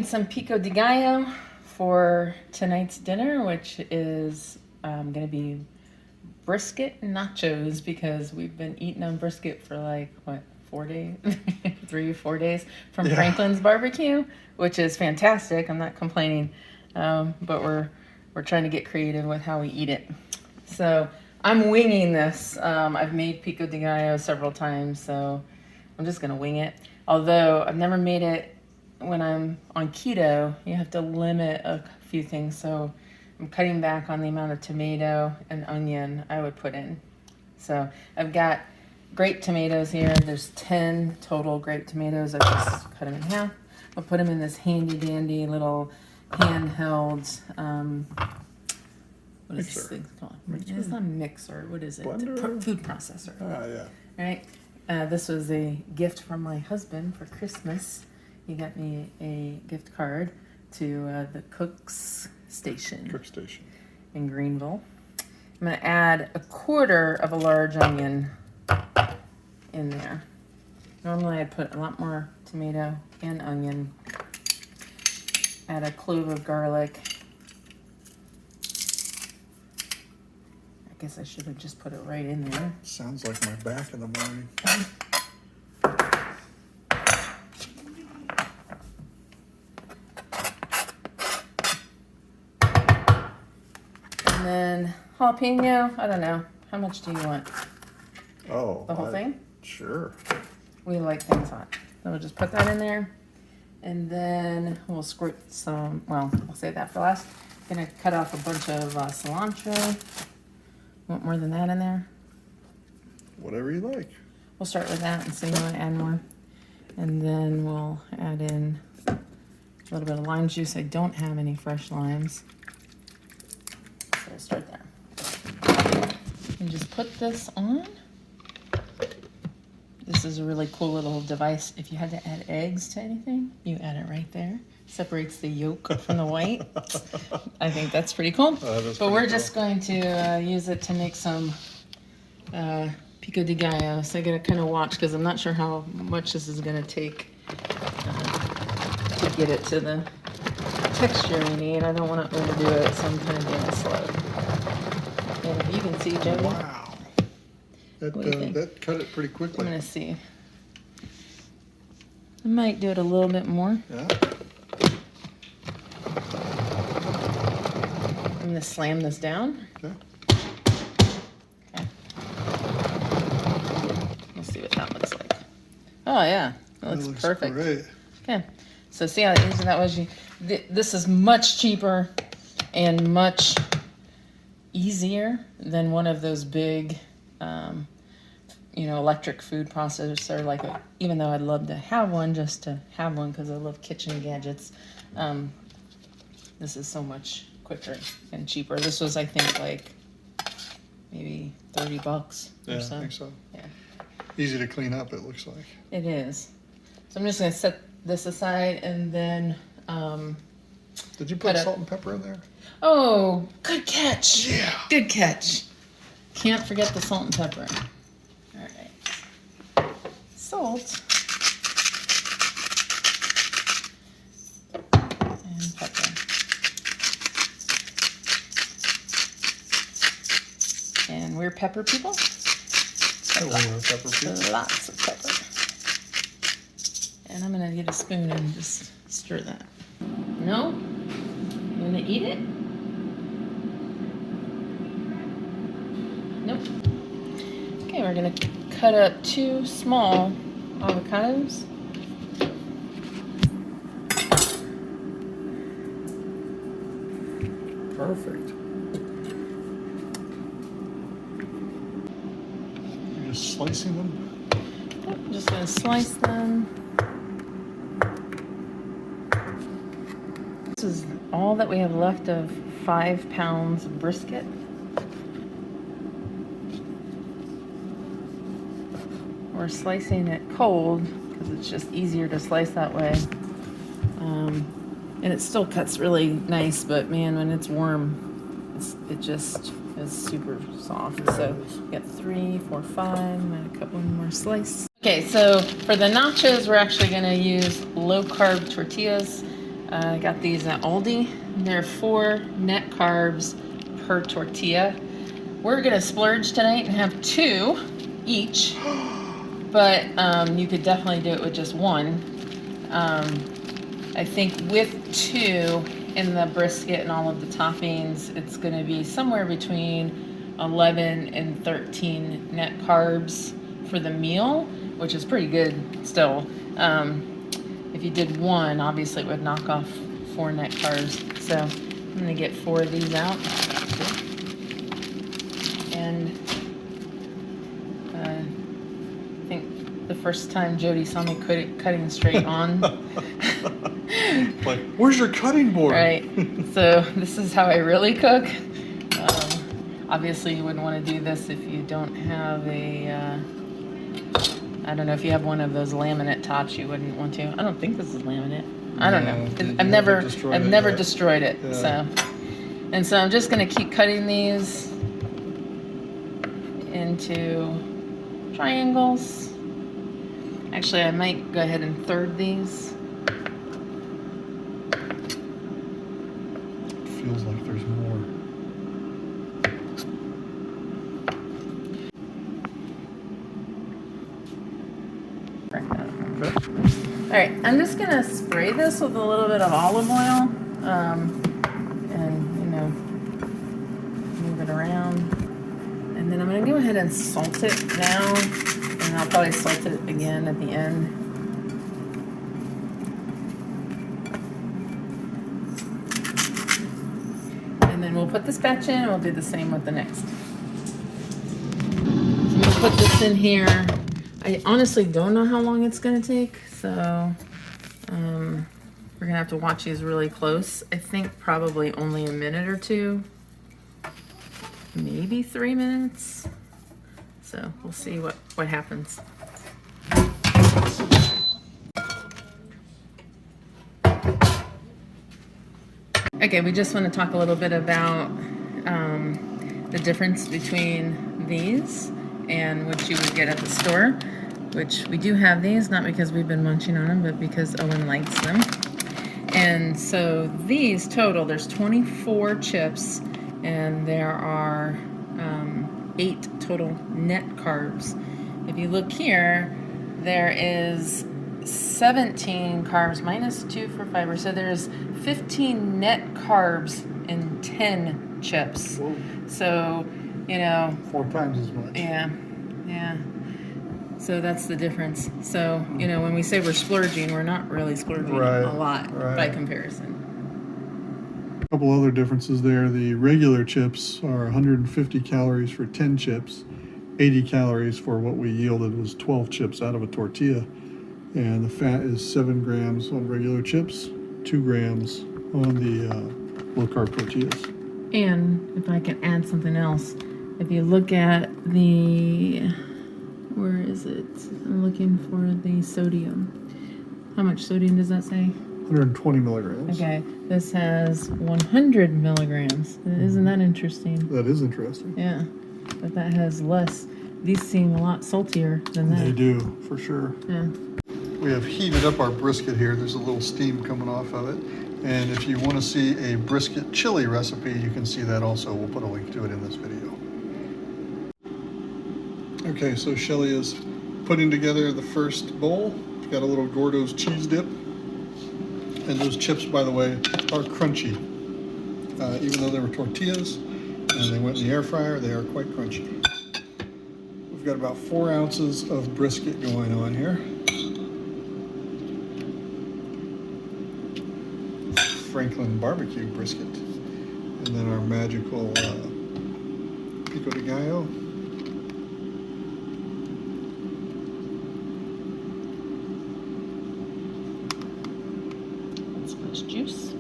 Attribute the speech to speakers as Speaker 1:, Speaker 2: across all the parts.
Speaker 1: some pico de gallo for tonight's dinner, which is going to be brisket nachos, because we've been eating on brisket for like, what, 4 days? 3 or 4 days from Franklin's barbecue, which is fantastic. I'm not complaining, but we're trying to get creative with how we eat it. So I'm winging this. I've made pico de gallo several times, so I'm just going to wing it. Although I've never made it when I'm on keto. You have to limit a few things, so I'm cutting back on the amount of tomato and onion I would put in. So I've got grape tomatoes here. There's 10 total grape tomatoes. I just cut them in half. I'll put them in this handy dandy little handheld, what is this thing called? Mixer? It's not a mixer. What is it?
Speaker 2: Blender?
Speaker 1: Food processor.
Speaker 2: Ah, yeah.
Speaker 1: Right. This was a gift from my husband for Christmas. He got me a gift card to the Cook Station in Greenville. I'm going to add 1/4 of a large onion in there. Normally I'd put a lot more tomato and onion. Add a clove of garlic. I guess I should have just put it right in there.
Speaker 2: Sounds like my back in the morning.
Speaker 1: And then jalapeno, I don't know. How much do you want?
Speaker 2: Oh.
Speaker 1: The whole thing?
Speaker 2: Sure.
Speaker 1: We like things hot. So we'll just put that in there. And then we'll squirt some, well, I'll save that for last. Gonna cut off a bunch of cilantro. Want more than that in there?
Speaker 2: Whatever you like.
Speaker 1: We'll start with that and see if we want to add more. And then we'll add in a little bit of lime juice. I don't have any fresh limes. So we'll start there. And just put this on. This is a really cool little device. If you had to add eggs to anything, you add it right there. Separates the yolk from the white. I think that's pretty cool. But we're just going to use it to make some pico de gallo. So I gotta kind of watch, because I'm not sure how much this is gonna take to get it to the texture we need. I don't want to overdo it, so I'm kind of doing it slow. And if you can see, Joey.
Speaker 2: Wow. That cut it pretty quickly.
Speaker 1: I'm gonna see. I might do it a little bit more.
Speaker 2: Yeah.
Speaker 1: I'm gonna slam this down.
Speaker 2: Okay.
Speaker 1: Okay. Let's see what that looks like. Oh yeah, that looks perfect.
Speaker 2: Great.
Speaker 1: Okay. So see how easy that was? This is much cheaper and much easier than one of those big, electric food processor. Even though I'd love to have one, just to have one, because I love kitchen gadgets. This is so much quicker and cheaper. This was, I think, like maybe $30 or so.
Speaker 2: I think so.
Speaker 1: Yeah.
Speaker 2: Easy to clean up, it looks like.
Speaker 1: It is. So I'm just gonna set this aside, and then
Speaker 2: Did you put salt and pepper in there?
Speaker 1: Oh, good catch.
Speaker 2: Yeah.
Speaker 1: Good catch. Can't forget the salt and pepper. All right. Salt. And pepper. And we're pepper people.
Speaker 2: Pepper people.
Speaker 1: Lots of pepper. And I'm gonna get a spoon and just stir that. No? You wanna eat it? Nope. Okay, we're gonna cut up 2 small avocados.
Speaker 2: Perfect. You're just slicing them?
Speaker 1: Yep, I'm just gonna slice them. This is all that we have left of 5 pounds of brisket. We're slicing it cold because it's just easier to slice that way. And it still cuts really nice, but man, when it's warm, it just is super soft. So we got 3, 4, 5. I'm gonna cut one more slice. Okay, so for the nachos, we're actually gonna use low carb tortillas. I got these at Aldi. They're 4 net carbs per tortilla. We're gonna splurge tonight and have 2 each, but you could definitely do it with just 1. I think with 2 in the brisket and all of the toppings, it's gonna be somewhere between 11 and 13 net carbs for the meal, which is pretty good still. If you did 1, obviously it would knock off 4 net carbs. So I'm gonna get 4 of these out. And I think the first time Jody saw me cutting straight on.
Speaker 2: Like, where's your cutting board?
Speaker 1: Right. So this is how I really cook. Obviously you wouldn't want to do this if you don't have a, I don't know, if you have one of those laminate tops, you wouldn't want to. I don't think this is laminate. I don't know. I've never destroyed it. Yeah. So, and so I'm just going to keep cutting these into triangles. Actually, I might go ahead and third these.
Speaker 2: It feels like there's more.
Speaker 1: All right, I'm just gonna spray this with a little bit of olive oil, and move it around. And then I'm gonna go ahead and salt it now, and I'll probably salt it again at the end. And then we'll put this batch in, and we'll do the same with the next. So I'm gonna put this in here. I honestly don't know how long it's gonna take, so we're gonna have to watch these really close. I think probably only a minute or 2, maybe 3 minutes. So we'll see what happens. Okay, we just want to talk a little bit about the difference between these and what you would get at the store, which we do have these, not because we've been munching on them, but because Owen likes them. And so these total, there's 24 chips, and there are 8 total net carbs. If you look here, there is 17 carbs minus 2 for fiber, so there's 15 net carbs in 10 chips.
Speaker 2: Whoa.
Speaker 1: So,
Speaker 2: 4 times as much.
Speaker 1: Yeah. So that's the difference. So, when we say we're splurging, we're not really splurging a lot by comparison.
Speaker 2: A couple other differences there. The regular chips are 150 calories for 10 chips, 80 calories for what we yielded was 12 chips out of a tortilla. And the fat is 7 grams on regular chips, 2 grams on the low-carb tortillas. And
Speaker 1: if I can add something else, if you look at the, where is it? I'm looking for the sodium. How much sodium does that say?
Speaker 2: 120 milligrams.
Speaker 1: Okay, this has 100 milligrams. Isn't that interesting?
Speaker 2: That is interesting.
Speaker 1: Yeah, but that has less. These seem a lot saltier than that.
Speaker 2: They do, for sure.
Speaker 1: Yeah.
Speaker 2: We have heated up our brisket here. There's a little steam coming off of it. And if you want to see a brisket chili recipe, you can see that also. We'll put a link to it in this video. Okay, so Shelly is putting together the first bowl. We've got a little Gordo's cheese dip. And those chips, by the way, are crunchy. Even though they were tortillas and they went in the air fryer, they are quite crunchy. We've got about 4 ounces of brisket going on here. Franklin barbecue brisket. And then our magical pico de gallo.
Speaker 1: Juice.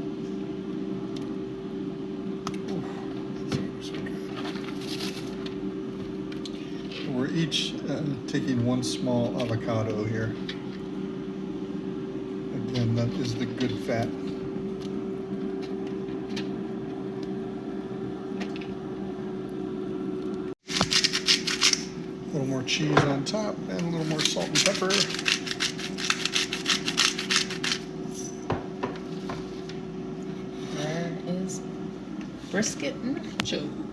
Speaker 2: Ooh, so good. We're each taking 1 small avocado here. Again, that is the good fat. A little more cheese on top and a little more salt and pepper.
Speaker 1: brisket nachos.